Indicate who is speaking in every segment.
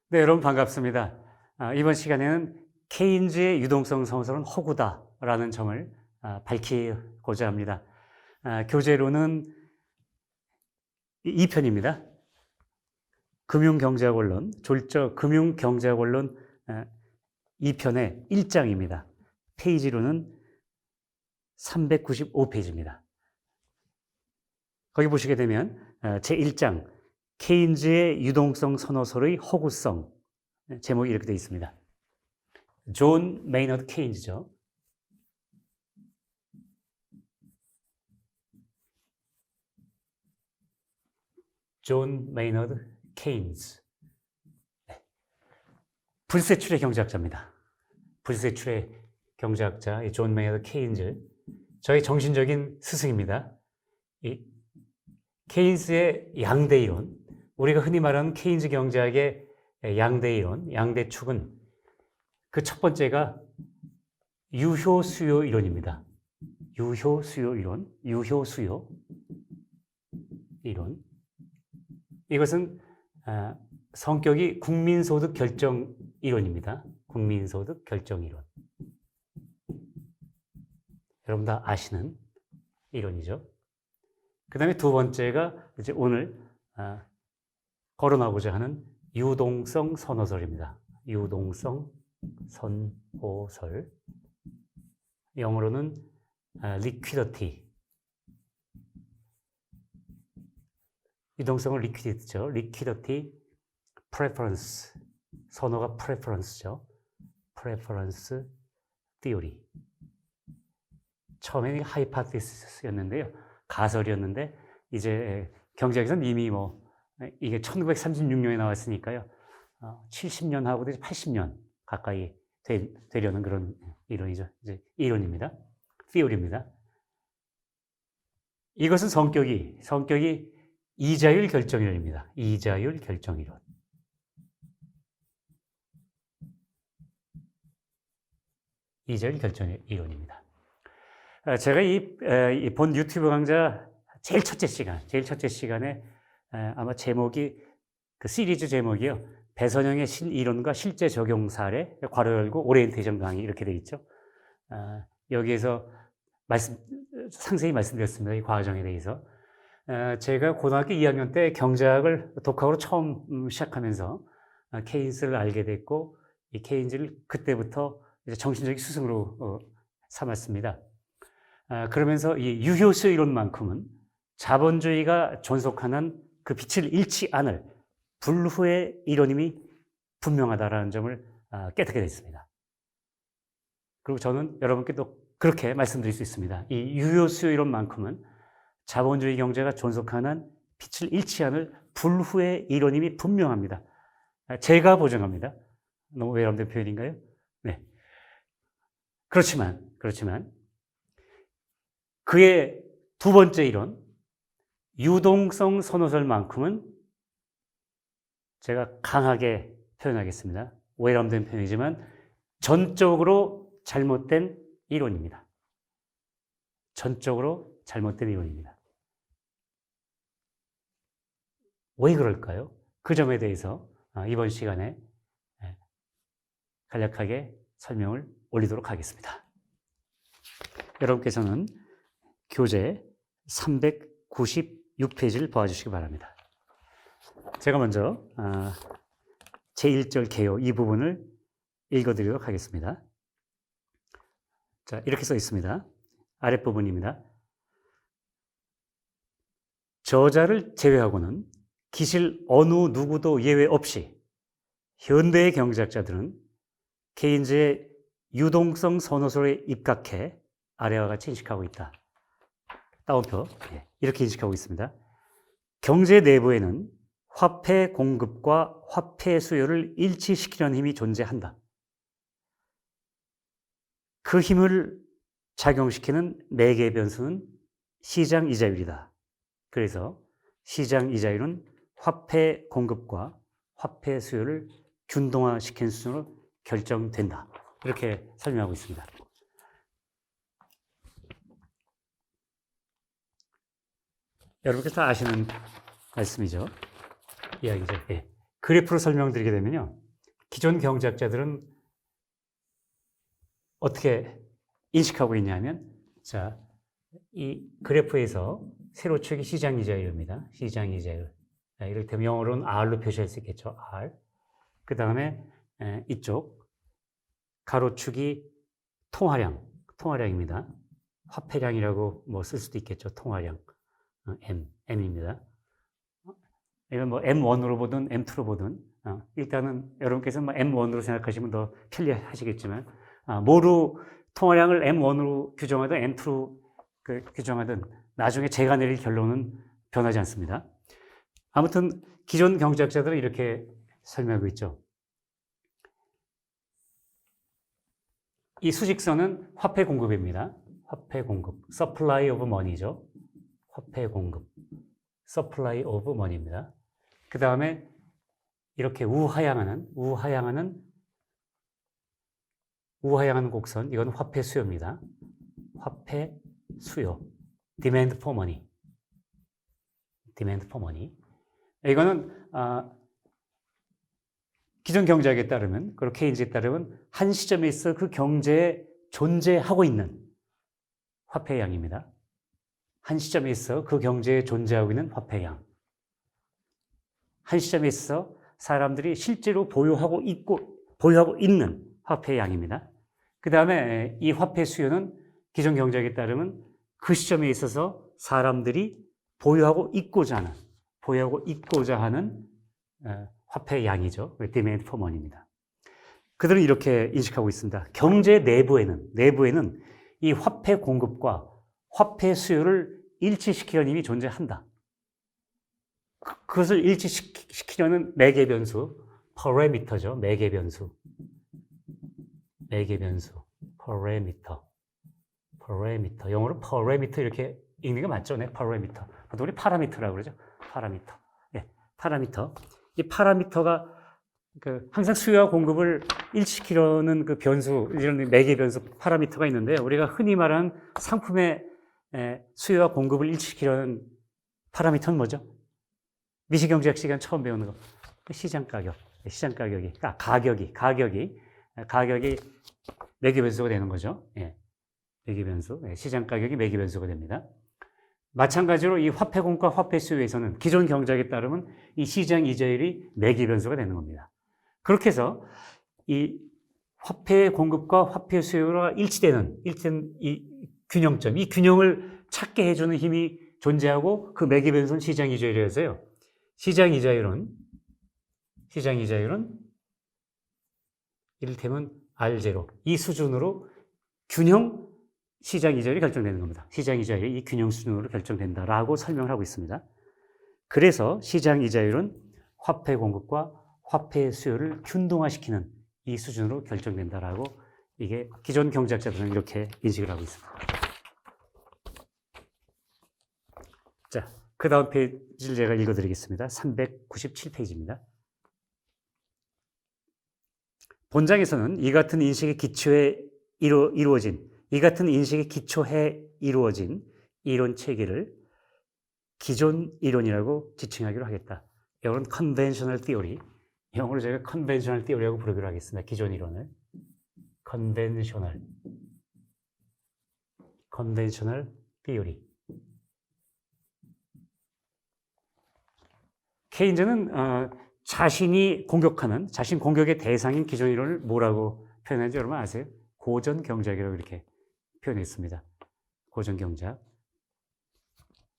Speaker 1: 네, 여러분 반갑습니다. 이번 시간에는 케인즈의 유동성 선호설은 허구다라는 점을 밝히고자 합니다. 교재로는 2편입니다. 금융경제학 원론, 졸적 금융경제학 원론 2편의 1장입니다. 페이지로는 395페이지입니다. 거기 보시게 되면 제1장 케인즈의 유동성 선호설의 허구성, 제목이 이렇게 되어 있습니다. 존 메이너드 케인즈죠. 존 메이너드 케인즈. 불세출의 경제학자입니다. 불세출의 경제학자 존 메이너드 케인즈. 저의 정신적인 스승입니다. 이 케인스의 양대 이론, 우리가 흔히 말하는 케인즈 경제학의 양대 이론, 양대 축은 그 첫 번째가 유효 수요 이론입니다. 유효 수요 이론, 유효 수요 이론. 이것은 성격이 국민소득 결정 이론입니다. 국민소득 결정 이론. 여러분 다 아시는 이론이죠. 그 다음에 두 번째가 이제 오늘 거론하고자 하는 유동성 선호설입니다. 유동성 선호설. 영어로는 liquidity. 유동성은 liquidity죠. liquidity preference. 선호가 preference죠. preference theory. 처음에는 hypothesis였는데요. 가설이었는데 이제 경제학에서는 이미 이게 1936년에 나왔으니까요. 70년 하고 80년 가까이 되려는 그런 이론이죠. 이제 이론입니다. theory입니다. 이것은 성격이 이자율 결정 이론입니다. 이자율 결정 이론. 이자율 결정 이론입니다. 제가 이 본 유튜브 강좌 제일 첫째 시간에 아마 제목이 그 시리즈 제목이요. 배선영의 신이론과 실제 적용 사례, 괄호 열고 오리엔테이션 강의 이렇게 되어 있죠. 여기에서 상세히 말씀드렸습니다. 이 과정에 대해서. 제가 고등학교 2학년 때 경제학을 독학으로 처음 시작하면서 케인스를 알게 됐고, 이 케인즈를 그때부터 이제 정신적인 스승으로 삼았습니다. 그러면서 이 유효수 이론만큼은 자본주의가 존속하는 그 빛을 잃지 않을 불후의 이론임이 분명하다라는 점을 깨닫게 됐습니다. 그리고 저는 여러분께 또 그렇게 말씀드릴 수 있습니다. 이 유효수 이론만큼은 자본주의 경제가 존속하는 빛을 잃지 않을 불후의 이론임이 분명합니다. 제가 보증합니다. 너무 외람된 표현인가요? 네. 그렇지만 그의 두 번째 이론, 유동성 선호설만큼은 제가 강하게 표현하겠습니다. 외람된 표현이지만 전적으로 잘못된 이론입니다. 전적으로 잘못된 이론입니다. 왜 그럴까요? 그 점에 대해서 이번 시간에 간략하게 설명을 올리도록 하겠습니다. 여러분께서는 교재 396페이지를 보아주시기 바랍니다. 제가 먼저 제1절 개요 이 부분을 읽어드리도록 하겠습니다. 자, 이렇게 써 있습니다. 아랫부분입니다. 저자를 제외하고는 기실 어느 누구도 예외 없이 현대의 경제학자들은 케인즈의 유동성 선호설에 입각해 아래와 같이 인식하고 있다. 따옴표 이렇게 인식하고 있습니다. 경제 내부에는 화폐 공급과 화폐 수요를 일치시키려는 힘이 존재한다. 그 힘을 작용시키는 매개 변수는 시장 이자율이다. 그래서 시장 이자율은 화폐 공급과 화폐 수요를 균등화시키는 수준으로 결정된다. 이렇게 설명하고 있습니다. 여러분께서 다 아시는 말씀이죠. 이야기죠. 그래프로 설명드리게 되면요. 기존 경제학자들은 어떻게 인식하고 있냐면, 자, 이 그래프에서 세로축이 시장이자율입니다. 시장이자율. 이를테면 영어로는 R로 표시할 수 있겠죠. R. 그 다음에 이쪽 가로축이 통화량입니다. 화폐량이라고 뭐 쓸 수도 있겠죠. 통화량. M입니다. 이건 뭐 M1으로 보든 M2로 보든 일단은 여러분께서 뭐 M1으로 생각하시면 더 편리하시겠지만 뭐로 통화량을 M1으로 규정하든 M2로 규정하든 나중에 제가 내릴 결론은 변하지 않습니다. 아무튼 기존 경제학자들은 이렇게 설명하고 있죠. 이 수직선은 화폐 공급입니다. 화폐 공급, supply of money죠. 화폐 공급, supply of money입니다. 그 다음에 이렇게 우하향하는 곡선, 이건 화폐 수요입니다. 화폐 수요, demand for money. 이거는 기존 경제학에 따르면, 그리고 케인즈에 따르면 한 시점에 있어 그 경제에 존재하고 있는 화폐량입니다. 한 시점에 있어 그 경제에 존재하고 있는 화폐량. 한 시점에 있어 사람들이 실제로 보유하고 있는 화폐량입니다. 그 다음에 이 화폐 수요는 기존 경제학에 따르면 그 시점에 있어서 사람들이 보유하고 있고자 하는 화폐 양이죠. demand for money입니다. 그들은 이렇게 인식하고 있습니다. 경제 내부에는 이 화폐 공급과 화폐 수요를 일치시키려는 힘이 존재한다. 그것을 일치시키려는 매개 변수, parameter죠. 매개 변수, parameter. 영어로 parameter 이렇게 읽는 게 맞죠? 네, parameter. 보통 우리 파라미터라고 그러죠. 파라미터. 이 파라미터가 항상 수요와 공급을 일치시키려는 그 변수, 이런 매개 변수 파라미터가 있는데, 우리가 흔히 말하는 상품의 수요와 공급을 일치시키려는 파라미터는 뭐죠? 미시경제학 시간 처음 배우는 거. 시장 가격이 매개 변수가 되는 거죠. 매개 변수. 시장 가격이 매개 변수가 됩니다. 마찬가지로 이 화폐 공급과 화폐 수요에서는 기존 경제학에 따르면 이 시장 이자율이 매개 변수가 되는 겁니다. 그렇게 해서 이 화폐 공급과 화폐 수요가 일치되는 이 균형점, 이 균형을 찾게 해주는 힘이 존재하고, 그 매개 변수는 시장 이자율이어서요. 시장 이자율은 이를테면 R0, 이 수준으로 균형 시장 이자율이 결정되는 겁니다. 시장 이자율이 이 균형 수준으로 결정된다라고 설명을 하고 있습니다. 그래서 시장 이자율은 화폐 공급과 화폐 수요를 균등화시키는 이 수준으로 결정된다라고, 이게 기존 경제학자들은 이렇게 인식을 하고 있습니다. 자, 그 다음 페이지를 제가 읽어드리겠습니다. 397페이지입니다. 본장에서는 이 같은 인식의 기초에 이루어진 이론 체계를 기존 이론이라고 지칭하기로 하겠다. 이건 conventional theory. 영어로 제가 conventional theory라고 부르기로 하겠습니다. 기존 이론을. conventional theory. 케인즈는 자신 공격의 대상인 기존 이론을 뭐라고 표현하는지 여러분 아세요? 고전 경제학이라고 이렇게 표현했습니다. 고전 경제학.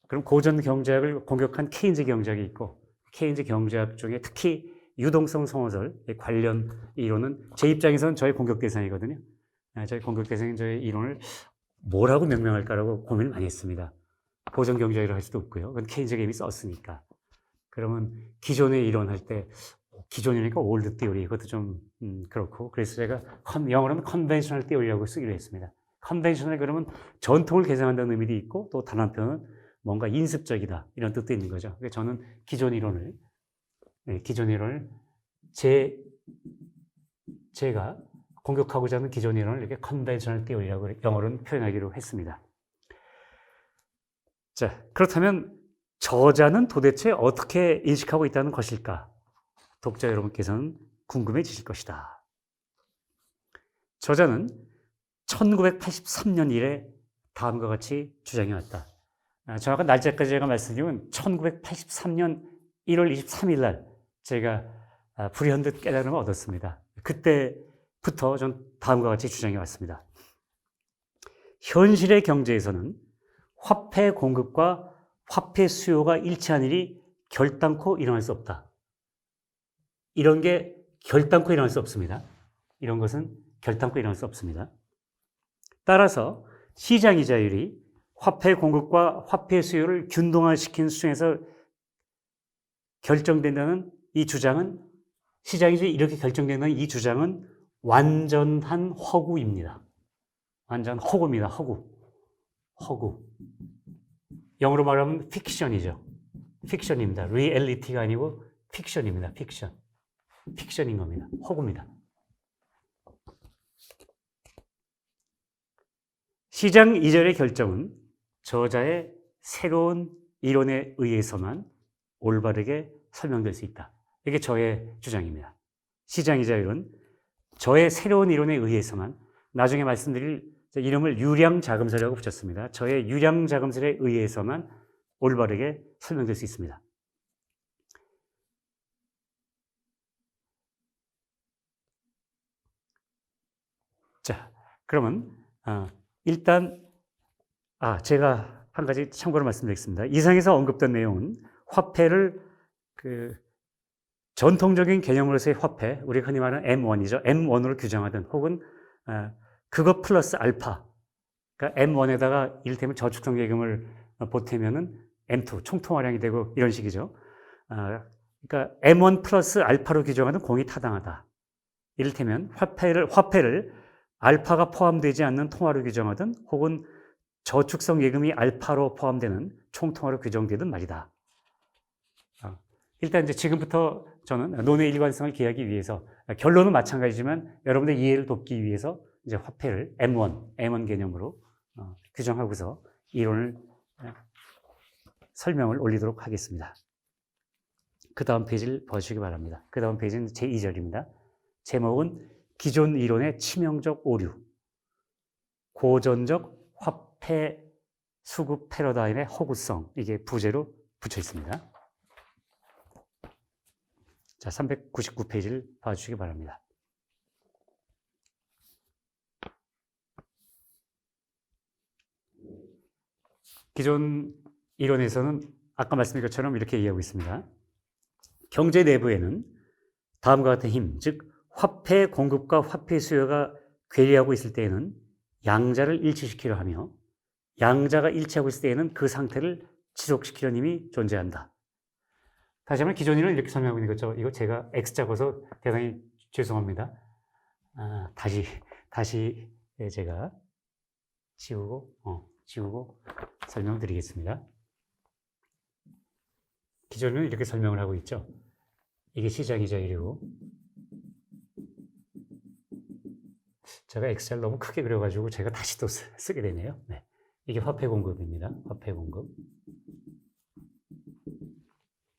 Speaker 1: 그럼 고전 경제학을 공격한 케인즈 경제학이 있고, 케인즈 경제학 중에 특히 유동성 성어설 관련 이론은 제 입장에서는 저의 공격 대상이거든요. 저의 공격 대상인 저의 이론을 뭐라고 명명할까라고 고민을 많이 했습니다. 고전 경제학이라고 할 수도 없고요. 그건 케인즈가 이미 썼으니까. 그러면 기존의 이론 할 때 기존이니까 올드 티오리, 이것도 좀 그렇고, 그래서 제가 영어로는 컨벤셔널 티오리라고 쓰기로 했습니다. 컨벤셔널 그러면 전통을 개선한다는 의미도 있고, 또 다른 한편은 뭔가 인습적이다 이런 뜻도 있는 거죠. 그래서 저는 기존 이론을 제가 공격하고자 하는 기존 이론을 이렇게 컨벤셔널 티오리라고 영어로는 표현하기로 했습니다. 자, 그렇다면 저자는 도대체 어떻게 인식하고 있다는 것일까? 독자 여러분께서는 궁금해지실 것이다. 저자는 1983년 이래 다음과 같이 주장해왔다. 정확한 날짜까지 제가 말씀드리면 1983년 1월 23일 날 제가 불현듯 깨달음을 얻었습니다. 그때부터 전 다음과 같이 주장해왔습니다. 현실의 경제에서는 화폐 공급과 화폐 수요가 일치한 일이 결단코 일어날 수 없다. 이런 게 결단코 일어날 수 없습니다. 이런 것은 결단코 일어날 수 없습니다. 따라서 시장 이자율이 화폐 공급과 화폐 수요를 균등화시키는 수준에서 결정된다는 이 주장은, 시장 이자율이 이렇게 결정된다는 이 주장은 완전한 허구입니다. 완전 허구입니다. 허구. 영어로 말하면 픽션이죠. 픽션입니다. 리얼리티가 아니고 픽션입니다. 픽션인 겁니다. 허구입니다. 시장 이자율의 결정은 저자의 새로운 이론에 의해서만 올바르게 설명될 수 있다. 이게 저의 주장입니다. 시장 이자율은 저의 새로운 이론에 의해서만, 나중에 말씀드릴 이름을 유량자금설이라고 붙였습니다. 저의 유량자금설에 의해서만 올바르게 설명될 수 있습니다. 자, 그러면 일단 제가 한 가지 참고로 말씀드리겠습니다. 이상에서 언급된 내용은 화폐를 전통적인 개념으로서의 화폐, 우리가 흔히 말하는 M1이죠. M1으로 규정하든 혹은 그것 플러스 알파, 그러니까 M1에다가 이를테면 저축성 예금을 보태면은 M2, 총통화량이 되고 이런 식이죠. 그러니까 M1 플러스 알파로 규정하든 공이 타당하다. 이를테면 화폐를 알파가 포함되지 않는 통화로 규정하든 혹은 저축성 예금이 알파로 포함되는 총통화로 규정되든 말이다. 일단 이제 지금부터 저는 논의 일관성을 기하기 위해서, 결론은 마찬가지지만 여러분의 이해를 돕기 위해서 이제 화폐를 M1 개념으로 규정하고서 이론을 설명을 올리도록 하겠습니다. 그 다음 페이지를 봐주시기 바랍니다. 그 다음 페이지는 제2절입니다. 제목은 기존 이론의 치명적 오류, 고전적 화폐 수급 패러다임의 허구성, 이게 부제로 붙여 있습니다. 자, 399페이지를 봐주시기 바랍니다. 기존 이론에서는 아까 말씀드린 것처럼 이렇게 얘기하고 있습니다. 경제 내부에는 다음과 같은 힘, 즉 화폐 공급과 화폐 수요가 괴리하고 있을 때에는 양자를 일치시키려 하며, 양자가 일치하고 있을 때에는 그 상태를 지속시키려는 힘이 존재한다. 다시 한번 기존 이론은 이렇게 설명하고 있는 거죠. 이거 제가 X자 써서 대단히 죄송합니다. 다시 제가 지우고 설명을 드리겠습니다. 기존은 이렇게 설명을 하고 있죠. 이게 시장 이자율이고, 제가 엑셀 너무 크게 그려가지고 제가 다시 또 쓰게 되네요. 네. 이게 화폐 공급입니다. 화폐 공급.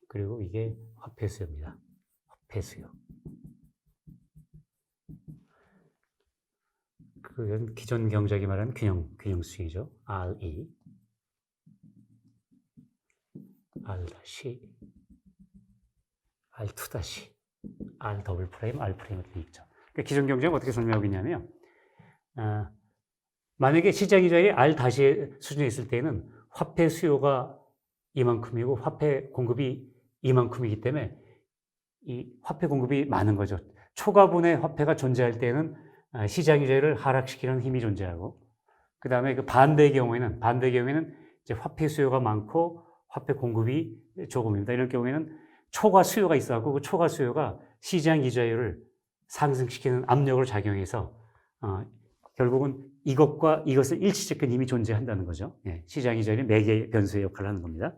Speaker 1: 그리고 이게 화폐 수요입니다. 화폐 수요. 그건 기존 경제학이 말하는 균형 수익이죠. RE, R 다시, R2 다시, R 더블 프라임, R 프라임으로 되어 있죠. 그러니까 기존 경제는 어떻게 설명하고 있냐면, 만약에 시장 이자율이 R 다시 수준에 있을 때는 화폐 수요가 이만큼이고 화폐 공급이 이만큼이기 때문에 이 화폐 공급이 많은 거죠. 초과분의 화폐가 존재할 때는 시장 이자율을 하락시키는 힘이 존재하고, 그 다음에 그 반대의 경우에는 이제 화폐 수요가 많고 화폐 공급이 조금입니다. 이럴 경우에는 초과 수요가 있어갖고 그 초과 수요가 시장 이자율을 상승시키는 압력으로 작용해서 결국은 이것과 이것을 일치시키는 힘이 존재한다는 거죠. 예, 시장 이자율이 매개 변수의 역할을 하는 겁니다.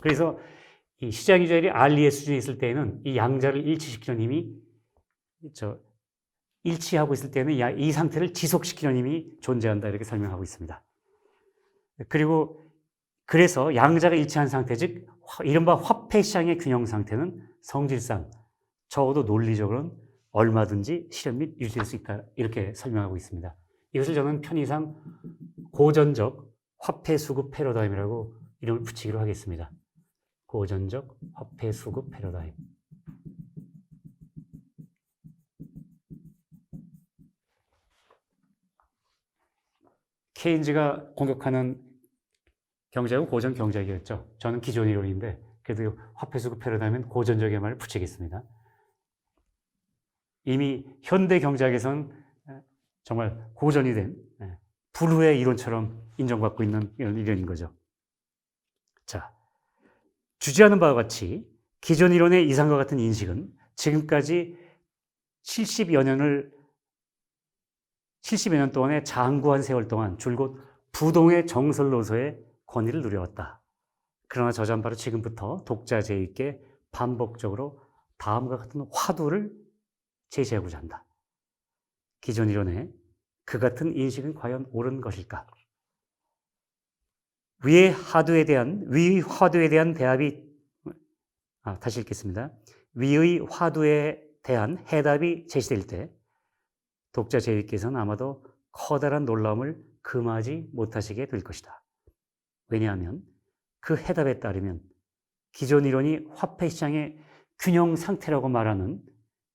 Speaker 1: 그래서 이 시장 이자율이 R2의 수준에 있을 때는 이 양자를 일치시키는 힘이 일치하고 있을 때는 이 상태를 지속시키는 힘이 존재한다, 이렇게 설명하고 있습니다. 그래서 양자가 일치한 상태, 즉 이른바 화폐 시장의 균형 상태는 성질상 적어도 논리적으로는 얼마든지 실현 및 유지될 수 있다. 이렇게 설명하고 있습니다. 이것을 저는 편의상 고전적 화폐 수급 패러다임이라고 이름을 붙이기로 하겠습니다. 고전적 화폐 수급 패러다임. 케인즈가 공격하는 경제학은 고전 경제학이었죠. 저는 기존 이론인데 그래도 화폐 수급 패러다임은 고전적의 말을 붙이겠습니다. 이미 현대 경제학에서는 정말 고전이 된 불후의 이론처럼 인정받고 있는 이런 이론인 거죠. 자, 주지하는 바와 같이 기존 이론의 이상과 같은 인식은 지금까지 70여 년 동안의 장구한 세월 동안 줄곧 부동의 정설로서의 권위를 누려왔다. 그러나 저자는 바로 지금부터 독자 제에게 반복적으로 다음과 같은 화두를 제시하고자 한다. 기존 이론의 그 같은 인식은 과연 옳은 것일까? 위의 화두에 대한 대답이 다시 읽겠습니다. 위의 화두에 대한 해답이 제시될 때 독자 제이께서는 아마도 커다란 놀라움을 금하지 못하시게 될 것이다. 왜냐하면 그 해답에 따르면 기존 이론이 화폐 시장의 균형 상태라고 말하는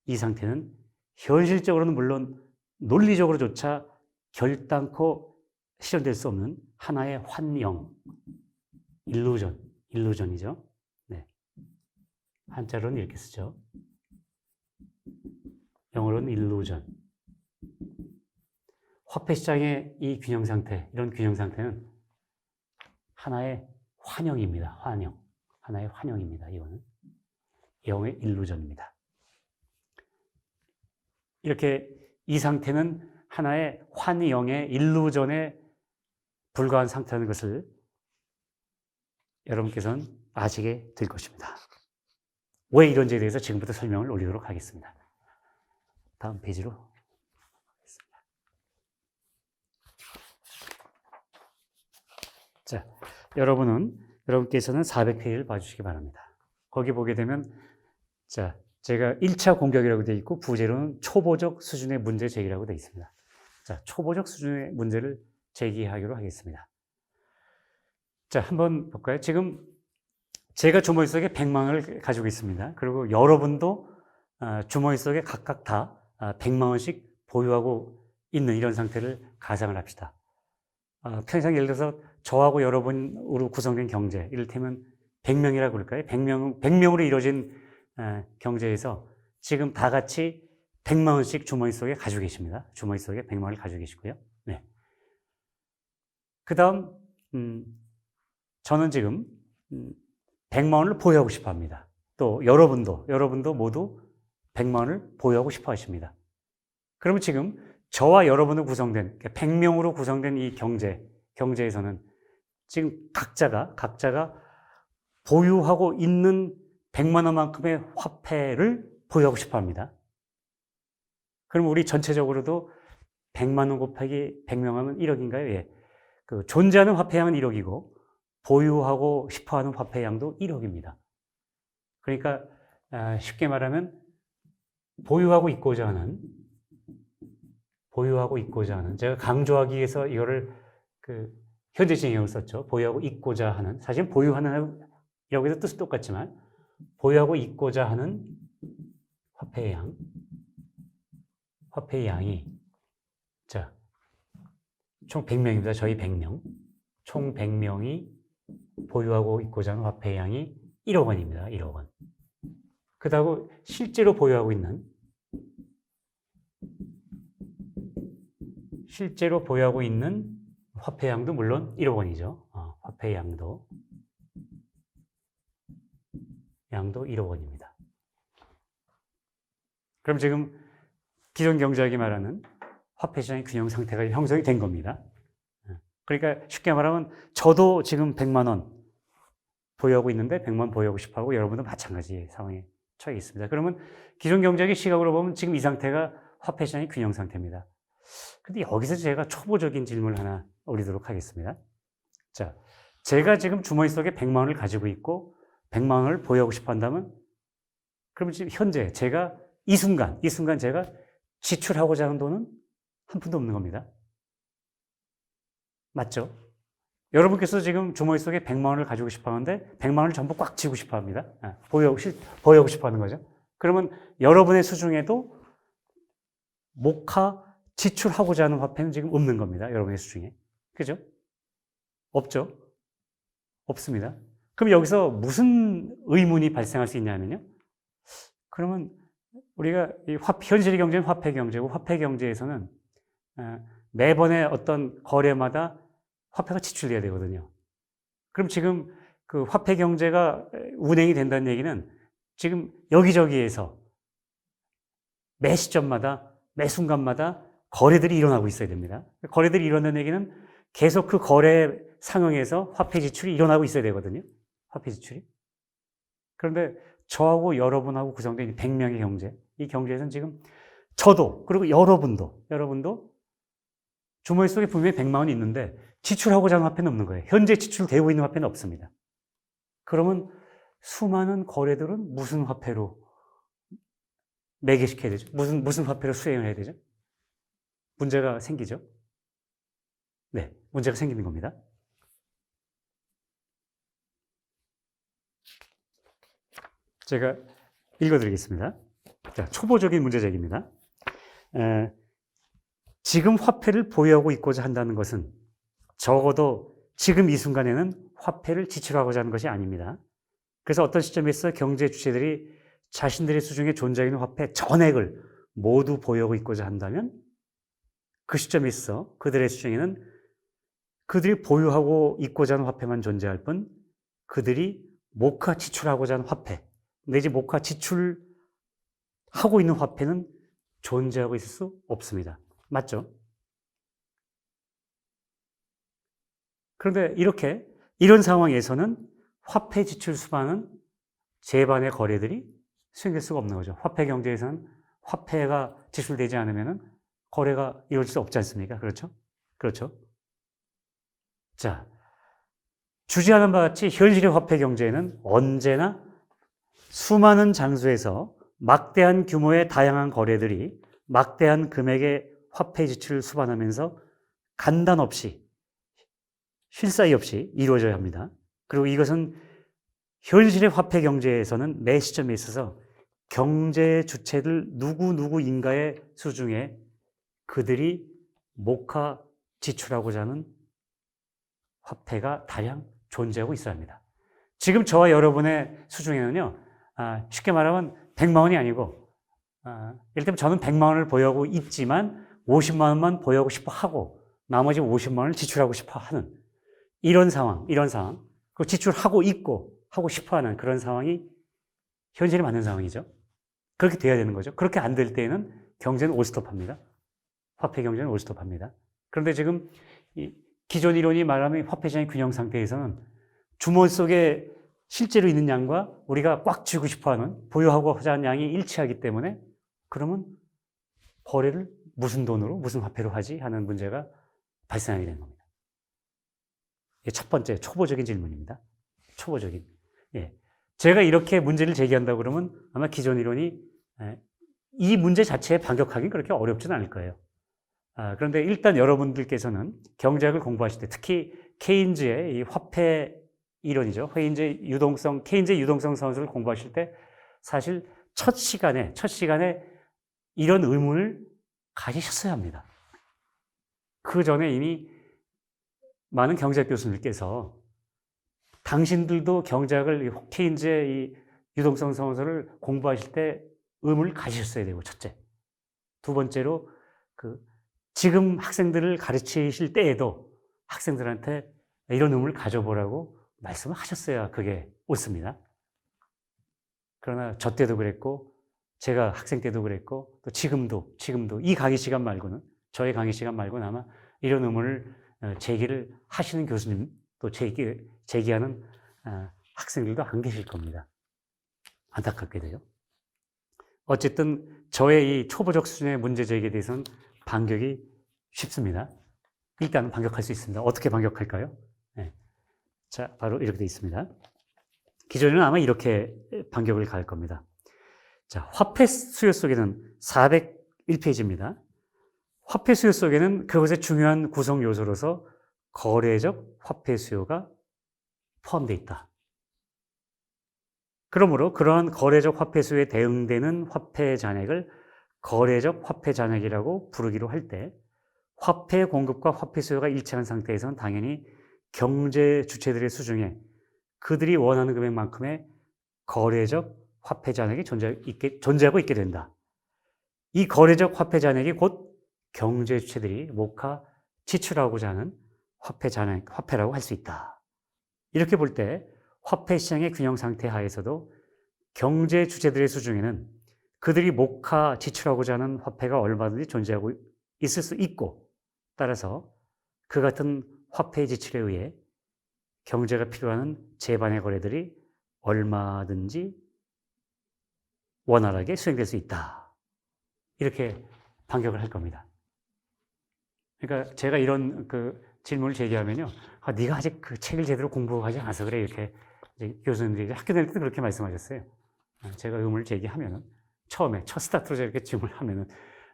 Speaker 1: 이 상태는 현실적으로는 물론 논리적으로조차 결단코 실현될 수 없는 하나의 환영, 일루전이죠. 네. 한자로는 이렇게 쓰죠. 영어로는 일루전. 화폐 시장의 이 균형 상태, 이런 균형 상태는 하나의 환영입니다. 환영. 하나의 환영입니다. 이거는 영의 일루전입니다. 이렇게 이 상태는 하나의 환영의 일루전에 불과한 상태라는 것을 여러분께서는 아시게 될 것입니다. 왜 이런지에 대해서 지금부터 설명을 올리도록 하겠습니다. 다음 페이지로 가겠습니다. 자, 여러분께서는 400페이지를 봐주시기 바랍니다. 거기 보게 되면, 자, 제가 1차 공격이라고 되어 있고, 부제로는 초보적 수준의 문제 제기라고 되어 있습니다. 자, 초보적 수준의 문제를 제기하기로 하겠습니다. 자, 한번 볼까요? 지금 제가 주머니 속에 100만 원을 가지고 있습니다. 그리고 여러분도 주머니 속에 각각 다 100만 원씩 보유하고 있는 이런 상태를 가상을 합시다. 편의상 예를 들어서 저하고 여러분으로 구성된 경제, 이를테면 100명이라고 그럴까요? 100명으로 이루어진 경제에서 지금 다 같이 100만 원씩 주머니 속에 가지고 계십니다. 주머니 속에 100만 원을 가지고 계시고요. 네. 그 다음, 저는 지금 100만 원을 보유하고 싶어 합니다. 또 여러분도 모두 100만 원을 보유하고 싶어 하십니다. 그러면 지금 저와 여러분으로 구성된, 100명으로 구성된 이 경제에서는 지금 각자가 보유하고 있는 100만 원만큼의 화폐를 보유하고 싶어 합니다. 그럼 우리 전체적으로도 100만 원 곱하기 100명 하면 1억인가요? 예. 그 존재하는 화폐양은 1억이고 보유하고 싶어 하는 화폐양도 1억입니다. 그러니까 쉽게 말하면 보유하고 있고자 하는 제가 강조하기 위해서 이거를 현재진행을 썼죠. 보유하고 있고자 하는, 사실 보유하는 이라고 해서 뜻은 똑같지만 보유하고 있고자 하는 화폐의 양이 자, 총 100명입니다. 저희 100명. 총 100명이 보유하고 있고자 하는 화폐의 양이 1억 원입니다. 1억 원. 그렇다고 실제로 보유하고 있는 화폐 양도 물론 1억 원이죠. 화폐 양도 1억 원입니다. 그럼 지금 기존 경제학이 말하는 화폐 시장의 균형 상태가 형성이 된 겁니다. 그러니까 쉽게 말하면 저도 지금 100만 원 보유하고 있는데 100만 원 보유하고 싶어 하고 여러분도 마찬가지 상황에 처해 있습니다. 그러면 기존 경제학의 시각으로 보면 지금 이 상태가 화폐 시장의 균형 상태입니다. 근데 여기서 제가 초보적인 질문을 하나 올리도록 하겠습니다. 자, 제가 지금 주머니 속에 100만 원을 가지고 있고 100만 원을 보유하고 싶어 한다면 그러면 지금 현재 제가 이 순간 제가 지출하고자 하는 돈은 한 푼도 없는 겁니다. 맞죠? 여러분께서 지금 주머니 속에 100만 원을 가지고 싶어 하는데 100만 원을 전부 꽉 쥐고 싶어 합니다. 보유하고 싶어 하는 거죠. 그러면 여러분의 수중에도 목화 지출하고자 하는 화폐는 지금 없는 겁니다. 여러분의 수중에. 그죠? 없죠? 없습니다. 그럼 여기서 무슨 의문이 발생할 수 있냐면요. 그러면 우리가 이 현실의 경제는 화폐 경제고 화폐 경제에서는 매번의 어떤 거래마다 화폐가 지출돼야 되거든요. 그럼 지금 그 화폐 경제가 운행이 된다는 얘기는 지금 여기저기에서 매 시점마다 매 순간마다 거래들이 일어나고 있어야 됩니다. 거래들이 일어나는 얘기는 계속 그 거래 상황에서 화폐 지출이 일어나고 있어야 되거든요. 화폐 지출이. 그런데 저하고 여러분하고 구성된 100명의 경제, 이 경제에서는 지금 저도 그리고 여러분도 주머니 속에 분명히 100만 원이 있는데 지출하고자 하는 화폐는 없는 거예요. 현재 지출되고 있는 화폐는 없습니다. 그러면 수많은 거래들은 무슨 화폐로 매개시켜야 되죠? 무슨 화폐로 수행을 해야 되죠? 문제가 생기죠? 네, 문제가 생기는 겁니다. 제가 읽어드리겠습니다. 자, 초보적인 문제 제기입니다. 지금 화폐를 보유하고 있고자 한다는 것은 적어도 지금 이 순간에는 화폐를 지출하고자 하는 것이 아닙니다. 그래서 어떤 시점에서 경제 주체들이 자신들의 수중에 존재하는 화폐 전액을 모두 보유하고 있고자 한다면 그 시점에 있어 그들의 수중에는 그들이 보유하고 있고자 하는 화폐만 존재할 뿐 그들이 목화 지출하고자 하는 화폐 내지 목화 지출하고 있는 화폐는 존재하고 있을 수 없습니다. 맞죠? 그런데 이런 상황에서는 화폐 지출 수반은 제반의 거래들이 수행될 수가 없는 거죠. 화폐 경제에서는 화폐가 지출되지 않으면 거래가 이루어질 수 없지 않습니까? 그렇죠? 그렇죠. 자, 주지하는 바와 같이 현실의 화폐 경제에는 언제나 수많은 장소에서 막대한 규모의 다양한 거래들이 막대한 금액의 화폐 지출을 수반하면서 간단 없이 쉴 사이 없이 이루어져야 합니다. 그리고 이것은 현실의 화폐 경제에서는 매 시점에 있어서 경제 주체들 누구인가의 수중에 그들이 목화 지출하고자 하는 화폐가 다량 존재하고 있어야 합니다. 지금 저와 여러분의 수중에는요, 쉽게 말하면 100만 원이 아니고, 이를테면 저는 100만 원을 보유하고 있지만 50만 원만 보유하고 싶어 하고 나머지 50만 원을 지출하고 싶어 하는 이런 상황, 그 지출하고 있고 하고 싶어 하는 그런 상황이 현실에 맞는 상황이죠. 그렇게 돼야 되는 거죠. 그렇게 안 될 때에는 경제는 올스톱합니다. 화폐 경제는 올스톱합니다. 그런데 지금 기존 이론이 말하면 화폐 시장의 균형 상태에서는 주머니 속에 실제로 있는 양과 우리가 꽉 쥐고 싶어하는 보유하고자 하는 양이 일치하기 때문에 그러면 거래를 무슨 돈으로 무슨 화폐로 하지 하는 문제가 발생하게 되는 겁니다. 이게 첫 번째 초보적인 질문입니다. 초보적인. 예. 제가 이렇게 문제를 제기한다고 그러면 아마 기존 이론이 이 문제 자체에 반격하기는 그렇게 어렵지는 않을 거예요. 그런데 일단 여러분들께서는 경제학을 공부하실 때 특히 케인즈의 이 화폐 이론이죠. 케인즈의 유동성 선수를 공부하실 때 사실 첫 시간에 이런 의문을 가지셨어야 합니다. 그 전에 이미 많은 경제학 교수님께서 당신들도 경제학을 케인즈의 이 유동성 선수를 공부하실 때 의문을 가지셨어야 되고 첫째. 두 번째로 지금 학생들을 가르치실 때에도 학생들한테 이런 의문을 가져보라고 말씀을 하셨어야 그게 옳습니다. 그러나 저 때도 그랬고 제가 학생 때도 그랬고 또 지금도 이 강의 시간 말고는 저의 강의 시간 말고는 아마 이런 의문을 제기를 하시는 교수님 또 제기하는 학생들도 안 계실 겁니다. 안타깝게도요. 어쨌든 저의 이 초보적 수준의 문제 제기에 대해서는 반격이 쉽습니다. 일단 반격할 수 있습니다. 어떻게 반격할까요? 네. 자, 바로 이렇게 되어 있습니다. 기존에는 아마 이렇게 반격을 가할 겁니다. 자, 화폐 수요 속에는 401페이지입니다. 화폐 수요 속에는 그것의 중요한 구성 요소로서 거래적 화폐 수요가 포함되어 있다. 그러므로 그러한 거래적 화폐 수요에 대응되는 화폐 잔액을 거래적 화폐 잔액이라고 부르기로 할 때 화폐 공급과 화폐 수요가 일치한 상태에서는 당연히 경제 주체들의 수중에 그들이 원하는 금액만큼의 거래적 화폐 잔액이 존재하고 있게 된다. 이 거래적 화폐 잔액이 곧 경제 주체들이 목화 지출하고자 하는 화폐 잔액, 화폐라고 할 수 있다. 이렇게 볼 때 화폐 시장의 균형 상태 하에서도 경제 주체들의 수중에는 그들이 목화 지출하고자 하는 화폐가 얼마든지 존재하고 있을 수 있고, 따라서 그 같은 화폐 지출에 의해 경제가 필요한 재반의 거래들이 얼마든지 원활하게 수행될 수 있다. 이렇게 반격을 할 겁니다. 그러니까 제가 이런 질문을 제기하면요, 네가 아직 그 책을 제대로 공부하지 않아서 그래, 이렇게 교수님들이 학교 다닐 때도 그렇게 말씀하셨어요. 제가 의문을 제기하면은 처음에 첫 스타트로 이렇게 질문을 하면은,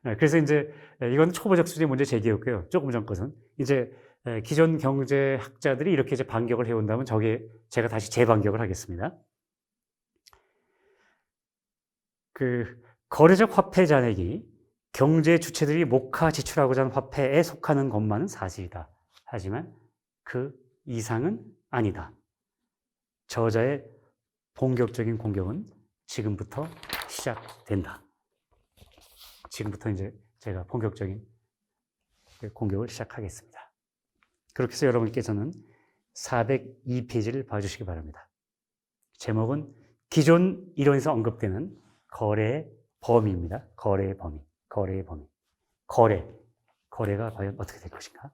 Speaker 1: 그래서 이제 이건 초보적 수준의 문제 제기였고요. 조금 전 것은 이제 기존 경제학자들이 이렇게 이제 반격을 해온다면 저게 제가 다시 재반격을 하겠습니다. 거래적 화폐 잔액이 경제 주체들이 목화 지출하고자 하는 화폐에 속하는 것만은 사실이다. 하지만 그 이상은 아니다. 저자의 본격적인 공격은 지금부터 시작된다. 지금부터 이제 제가 본격적인 공격을 시작하겠습니다. 그렇게 해서 여러분께서는 402페이지를 봐주시기 바랍니다. 제목은 기존 이론에서 언급되는 거래의 범위입니다. 거래의 범위. 거래가 과연 어떻게 될 것인가?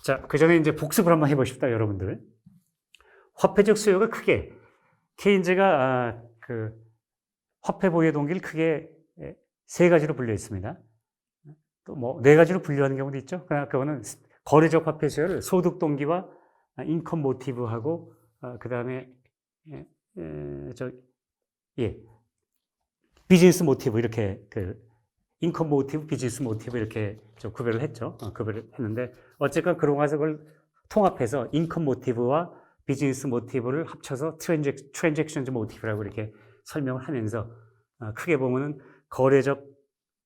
Speaker 1: 자, 그 전에 이제 복습을 한번 해보십시다, 여러분들. 화폐적 수요가 크게, 케인즈가 화폐 보유 동기를 크게 세 가지로 분류해 있습니다. 또 뭐 네 가지로 분류하는 경우도 있죠. 그거는 거래적 화폐 수요를 소득 동기와 인컴 모티브하고 그 다음에 비즈니스 모티브, 이렇게 인컴 모티브, 비즈니스 모티브 이렇게 좀 구별을 했죠. 구별을 했는데 어쨌건 그걸 통합해서 인컴 모티브와 비즈니스 모티브를 합쳐서 트랜잭션즈 모티브라고 이렇게 설명을 하면서 크게 보면은 거래적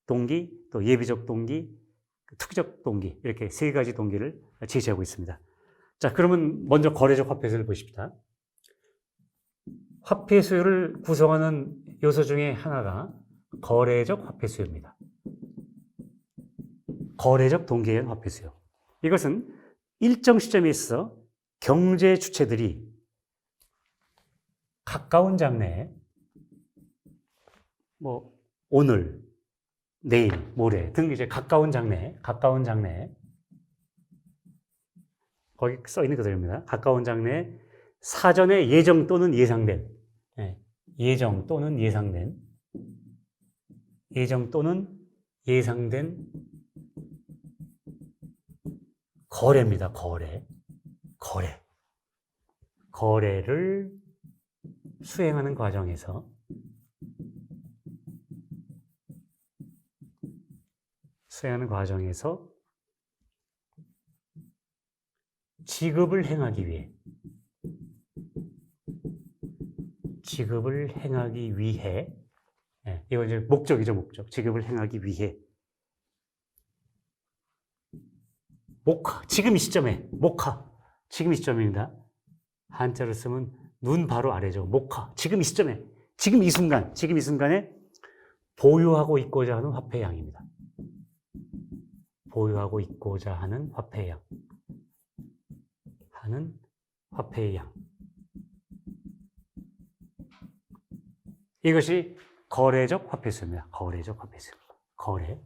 Speaker 1: 동기, 또 예비적 동기, 투기적 동기, 이렇게 세 가지 동기를 제시하고 있습니다. 자, 그러면 먼저 거래적 화폐 수요를 보십시다. 화폐 수요를 구성하는 요소 중에 하나가 거래적 화폐 수요입니다. 거래적 동기의 화폐 수요. 이것은 일정 시점에 있어 경제 주체들이 가까운 장래에 뭐 오늘, 내일, 모레 등 이제 가까운 장래에 거기 써 있는 그대로입니다. 가까운 장래에 사전에 예정 또는 예상된 거래입니다. 거래를 수행하는 과정에서 지급을 행하기 위해 이거 이제 목적이죠, 목적. 지급을 행하기 위해 지금 이 시점입니다. 한자로 쓰면 눈 바로 아래죠. 지금 이 시점에, 지금 이 순간에 보유하고 있고자 하는 화폐의 양입니다. 보유하고 있고자 하는 화폐의 양. 이것이 거래적 화폐 수요입니다. 거래적 화폐 수요. 거래입니다.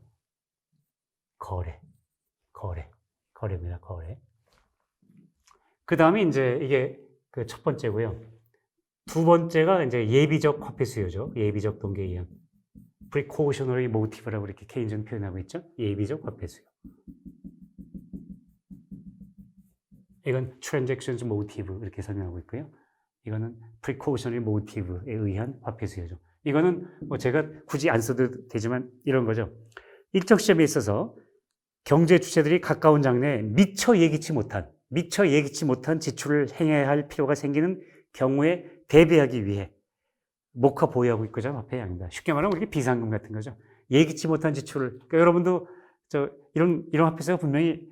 Speaker 1: 거래. 그 다음에 이제 이게 그 첫 번째고요. 두 번째가 이제 예비적 화폐 수요죠. 예비적 동기에 의한 precautionary motive라고 이렇게 케인즈는 표현하고 있죠. 예비적 화폐 수요. 이건 transactions motive 이렇게 설명하고 있고요. 이거는 precautionary motive에 의한 화폐 수요죠. 이거는 뭐 제가 굳이 안 써도 되지만 이런 거죠. 일정 시점에 있어서 경제 주체들이 가까운 장래에 미처 예기치 못한 지출을 행해야 할 필요가 생기는 경우에 대비하기 위해 목화 보유하고 있고자 화폐의 양입니다. 쉽게 말하면 우리 비상금 같은 거죠. 예기치 못한 지출을, 그러니까 여러분도 이런 화폐수가 분명히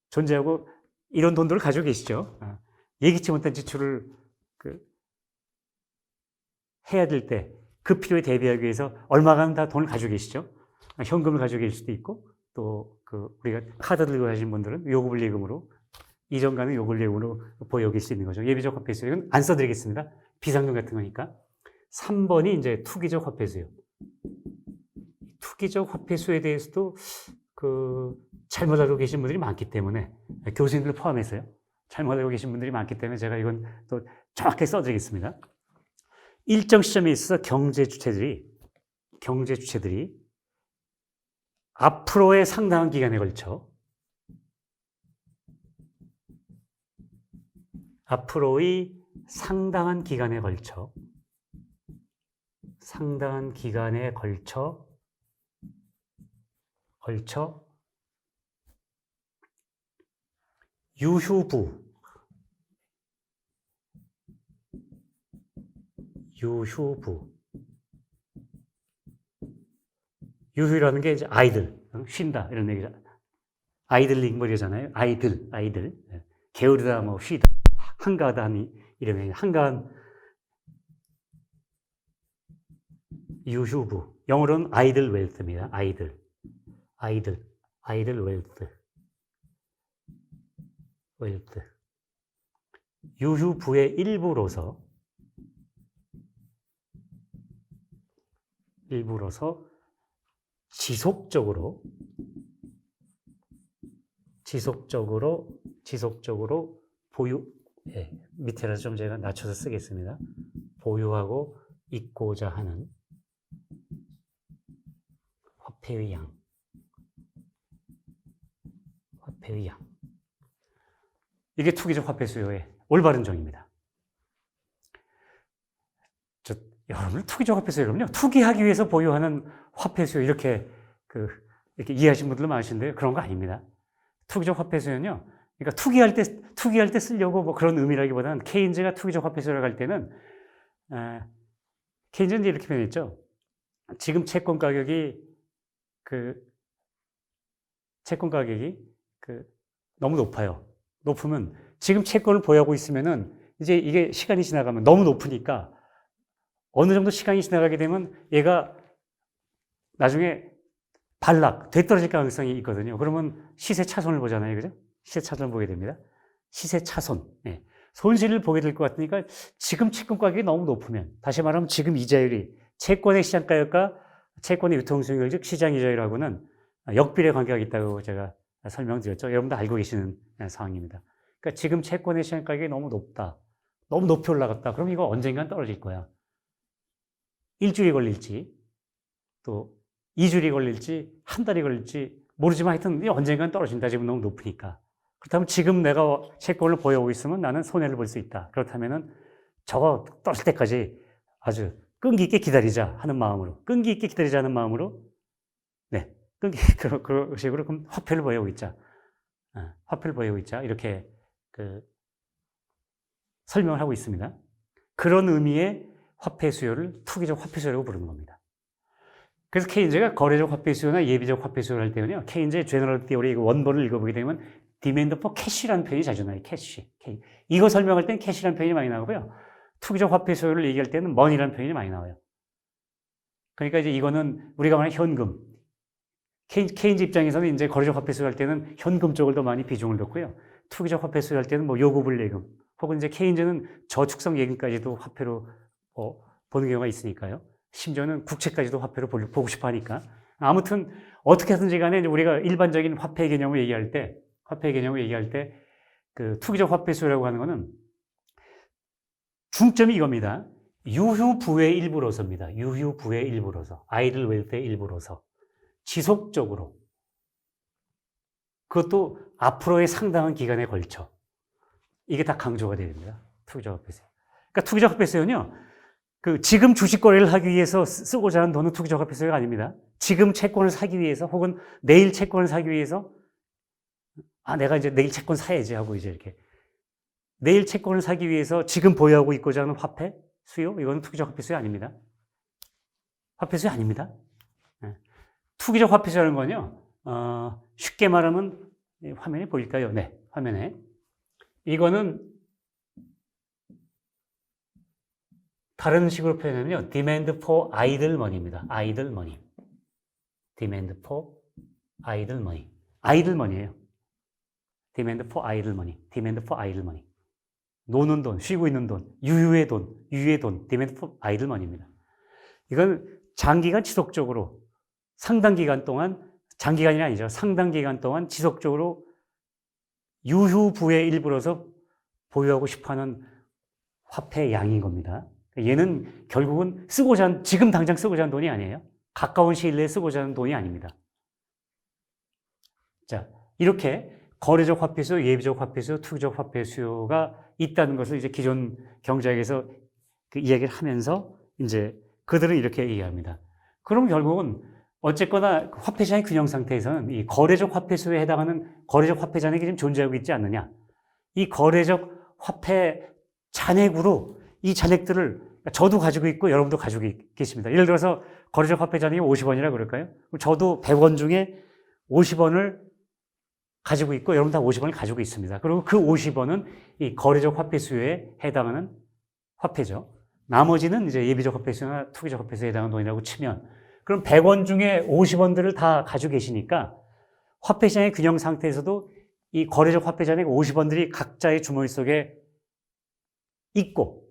Speaker 1: 존재하고 이런 돈들을 가지고 계시죠. 예기치 못한 지출을 해야 될 때 그 필요에 대비하기 위해서 얼마간 다 돈을 가지고 계시죠. 현금을 가지고 계실 수도 있고, 또 우리가 카드 들고 가신 분들은 요구불 예금으로, 이전가는 요구불 예금으로 보유하고 계실 수 있는 거죠. 예비적 화폐수요. 이건 안 써드리겠습니다. 비상금 같은 거니까. 3번이 이제 투기적 화폐수요. 투기적 화폐수에 대해서도 잘못 알고 계신 분들이 많기 때문에, 교수님들 포함해서요. 잘못 알고 계신 분들이 많기 때문에 제가 이건 또 정확하게 써드리겠습니다. 일정 시점에 있어서 경제 주체들이 앞으로의 상당한 기간에 걸쳐 유휴라는 게 이제 아이들, 쉰다 이런 얘기잖아요. 아이들링 뭐 이러잖아요. 아이들. 게으르다 뭐 쉬다, 한가하다 하니 이런 얘기. 한가한 유휴부. 영어로는 아이들 웰스입니다. 아이들 웰스. 유휴부의 일부로서 지속적으로 보유, 밑에라서 좀 제가 낮춰서 쓰겠습니다. 보유하고 있고자 하는 화폐의 양. 이게 투기적 화폐 수요의 올바른 정의입니다. 여러분, 투기적 화폐 수요는요, 투기하기 위해서 보유하는 화폐 수요, 이렇게 이해하시는 분들도 많으신데요. 그런 거 아닙니다. 투기적 화폐 수요는요, 그러니까 투기할 때 쓰려고 뭐 그런 의미라기보다는, 케인즈가 투기적 화폐 수요라고 할 때는, 케인즈는 이렇게 표현했죠. 지금 채권 가격이 너무 높아요. 높으면, 지금 채권을 보유하고 있으면은, 이제 이게 시간이 지나가면 너무 높으니까, 어느 정도 시간이 지나가게 되면 얘가 나중에 되떨어질 가능성이 있거든요. 그러면 시세 차손을 보잖아요. 그죠? 시세 차손을 보게 됩니다. 시세 차손. 네. 손실을 보게 될 것 같으니까 지금 채권 가격이 너무 높으면, 다시 말하면 지금 이자율이 채권의 시장가격과 채권의 유통수익률, 즉 시장 이자율하고는 역비례 관계가 있다고 제가 설명드렸죠. 여러분도 알고 계시는 상황입니다. 그러니까 지금 채권의 시장가격이 너무 높다. 너무 높이 올라갔다. 그럼 이거 언젠간 떨어질 거야. 일주일이 걸릴지, 또 2주일이 걸릴지, 한 달이 걸릴지 모르지만 하여튼 언젠간 떨어진다. 지금 너무 높으니까. 그렇다면 지금 내가 채권을 보유하고 있으면 나는 손해를 볼 수 있다. 그렇다면은 저거 떨어질 때까지 아주 끈기 있게 기다리자 하는 마음으로, 네, 그런 식으로 그럼 화폐를 보유하고 있자. 이렇게 설명을 하고 있습니다. 그런 의미의 화폐 수요를 투기적 화폐 수요라고 부르는 겁니다. 그래서 케인즈가 거래적 화폐 수요나 예비적 화폐 수요를 할 때는요, 케인즈의 제너럴 티오리 원본을 읽어보게 되면 디맨드 포 캐시라는 표현이 자주 나와요. 캐시. 이거 설명할 때는 캐시라는 표현이 많이 나오고요. 투기적 화폐 수요를 얘기할 때는 머니라는 표현이 많이 나와요. 그러니까 이제 이거는 우리가 말하는 현금. 케인즈 입장에서는 이제 거래적 화폐 수요 할 때는 현금 쪽을 더 많이 비중을 뒀고요. 투기적 화폐 수요 할 때는 뭐 요구불 예금, 혹은 이제 케인즈는 저축성 예금까지도 화폐로 보는 경우가 있으니까요. 심지어는 국채까지도 화폐로 보고 싶어 하니까. 아무튼 어떻게 하든지 간에 우리가 일반적인 화폐 개념을 얘기할 때 투기적 화폐 수요라고 하는 거는 중점이 이겁니다. 유휴부의 일부로서입니다. 아이들 웰스의 일부로서 지속적으로, 그것도 앞으로의 상당한 기간에 걸쳐, 이게 다 강조가 됩니다. 투기적 화폐 수요. 그러니까 투기적 화폐 수요는요, 지금 주식 거래를 하기 위해서 쓰고자 하는 돈은 투기적 화폐 수요가 아닙니다. 지금 채권을 사기 위해서 혹은 내일 채권을 사기 위해서 내가 이제 내일 채권 사야지 하고 이제 이렇게 내일 채권을 사기 위해서 지금 보유하고 있고자 하는 화폐 수요, 이거는 투기적 화폐 수요 아닙니다. 화폐 수요 아닙니다. 투기적 화폐 수요라는 건요, 쉽게 말하면 화면에 보일까요? 네, 화면에. 이거는 다른 식으로 표현하면요, demand for idle money입니다. idle money. demand for idle money. idle money예요. demand for idle money. demand for idle money. 노는 돈, 쉬고 있는 돈, 유유의 돈, demand for idle money입니다. 이건 장기간 지속적으로 상당 기간 동안, 장기간이 아니죠. 상당 기간 동안 지속적으로 유휴부의 일부로서 보유하고 싶어하는 화폐 양인 겁니다. 얘는 결국은 지금 당장 쓰고자 하는 돈이 아니에요. 가까운 시일 내에 쓰고자 하는 돈이 아닙니다. 자, 이렇게 거래적 화폐 수요, 예비적 화폐 수요, 투기적 화폐 수요가 있다는 것을 이제 기존 경제학에서 이야기를 하면서 이제 그들은 이렇게 이해합니다. 그럼 결국은 어쨌거나 화폐 시장의 균형 상태에서는 이 거래적 화폐 수요에 해당하는 거래적 화폐 잔액이 지금 존재하고 있지 않느냐. 이 거래적 화폐 잔액으로 이 잔액들을 저도 가지고 있고 여러분도 가지고 계십니다. 예를 들어서 거래적 화폐 잔액이 50원이라 그럴까요? 그럼 저도 100원 중에 50원을 가지고 있고 여러분 다 50원을 가지고 있습니다. 그리고 그 50원은 이 거래적 화폐 수요에 해당하는 화폐죠. 나머지는 이제 예비적 화폐 수요나 투기적 화폐 수요에 해당하는 돈이라고 치면 그럼 100원 중에 50원들을 다 가지고 계시니까 화폐 시장의 균형 상태에서도 이 거래적 화폐 잔액 50원들이 각자의 주머니 속에 있고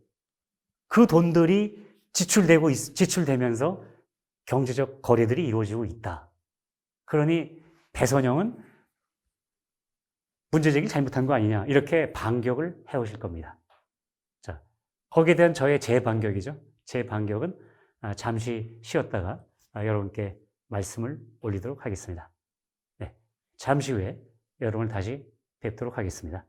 Speaker 1: 그 돈들이 지출되면서 경제적 거래들이 이루어지고 있다. 그러니 배선영은 문제제기를 잘못한 거 아니냐 이렇게 반격을 해오실 겁니다. 자, 거기에 대한 저의 재반격이죠. 제 반격은 잠시 쉬었다가 여러분께 말씀을 올리도록 하겠습니다. 네, 잠시 후에 여러분을 다시 뵙도록 하겠습니다.